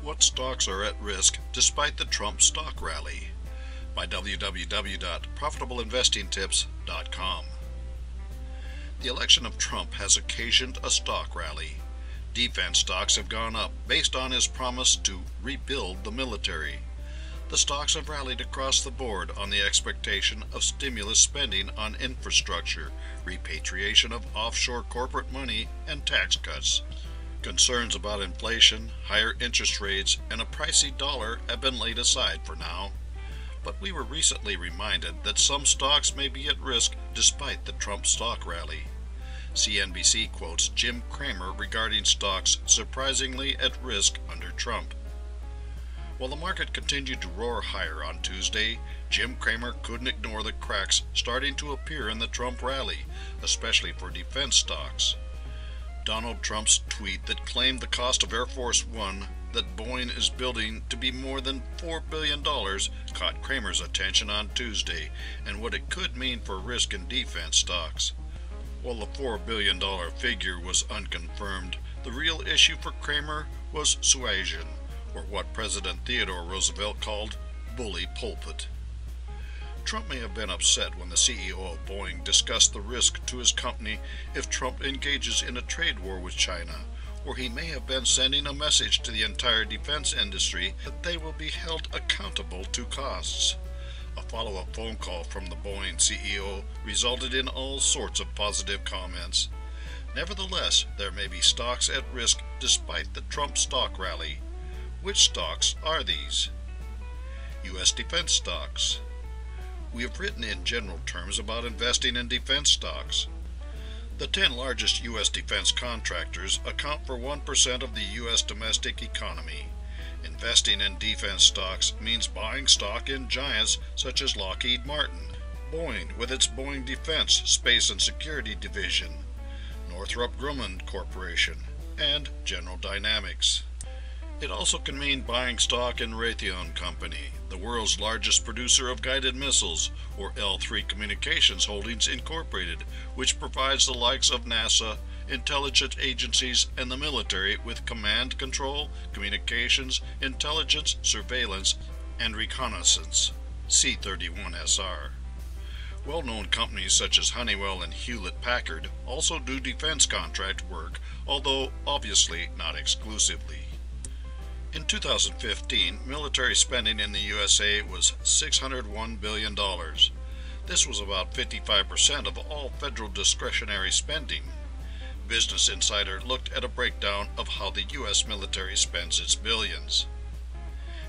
What stocks are at risk despite the Trump stock rally? By www.profitableinvestingtips.com. The election of Trump has occasioned a stock rally. Defense stocks have gone up based on his promise to rebuild the military. The stocks have rallied across the board on the expectation of stimulus spending on infrastructure, repatriation of offshore corporate money, and tax cuts. Concerns about inflation, higher interest rates, and a pricey dollar have been laid aside for now. But we were recently reminded that some stocks may be at risk despite the Trump stock rally. CNBC quotes Jim Cramer regarding stocks surprisingly at risk under Trump. While the market continued to roar higher on Tuesday, Jim Cramer couldn't ignore the cracks starting to appear in the Trump rally, especially for defense stocks. Donald Trump's tweet that claimed the cost of Air Force One that Boeing is building to be more than $4 billion caught Cramer's attention on Tuesday and what it could mean for risk in defense stocks. While the $4 billion figure was unconfirmed, the real issue for Cramer was suasion, or what President Theodore Roosevelt called bully pulpit. Trump may have been upset when the CEO of Boeing discussed the risk to his company if Trump engages in a trade war with China, or he may have been sending a message to the entire defense industry that they will be held accountable to costs. A follow-up phone call from the Boeing CEO resulted in all sorts of positive comments. Nevertheless, there may be stocks at risk despite the Trump stock rally. Which stocks are these? U.S. defense stocks. We have written in general terms about investing in defense stocks. The 10 largest U.S. defense contractors account for 1% of the U.S. domestic economy. Investing in defense stocks means buying stock in giants such as Lockheed Martin, Boeing with its Boeing Defense, Space and Security Division, Northrop Grumman Corporation, and General Dynamics. It also can mean buying stock in Raytheon Company, the world's largest producer of guided missiles, or L3 Communications Holdings Incorporated, which provides the likes of NASA, intelligence agencies, and the military with command control, communications, intelligence, surveillance, and reconnaissance, C-31SR. Well-known companies such as Honeywell and Hewlett-Packard also do defense contract work, although obviously not exclusively. In 2015, military spending in the USA was $601 billion. This was about 55% of all federal discretionary spending. Business Insider looked at a breakdown of how the U.S. military spends its billions.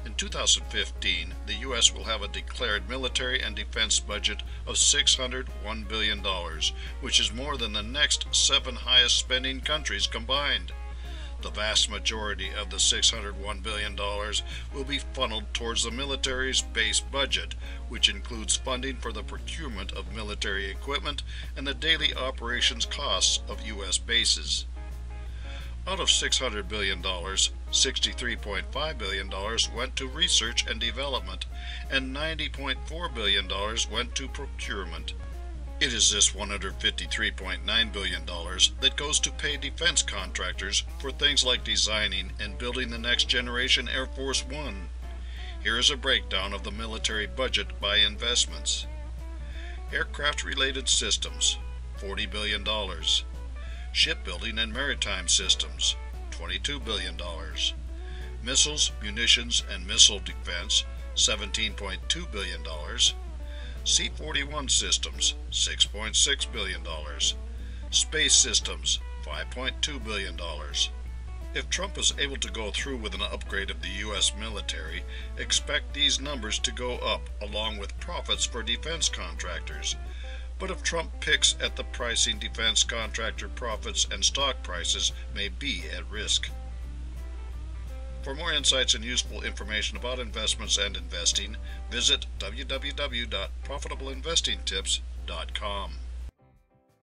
In 2015, the U.S. will have a declared military and defense budget of $601 billion, which is more than the next 7 highest spending countries combined. The vast majority of the $601 billion will be funneled towards the military's base budget, which includes funding for the procurement of military equipment and the daily operations costs of U.S. bases. Out of $600 billion, $63.5 billion went to research and development, and $90.4 billion went to procurement. It is this $153.9 billion that goes to pay defense contractors for things like designing and building the next generation Air Force One. Here is a breakdown of the military budget by investments. Aircraft-related systems, $40 billion. Shipbuilding and maritime systems, $22 billion. Missiles, munitions, and missile defense, $17.2 billion. C-41 systems, $6.6 billion. Space systems, $5.2 billion. If Trump is able to go through with an upgrade of the U.S. military, expect these numbers to go up along with profits for defense contractors. But if Trump picks at the pricing, defense contractor profits and stock prices may be at risk. For more insights and useful information about investments and investing, visit www.profitableinvestingtips.com.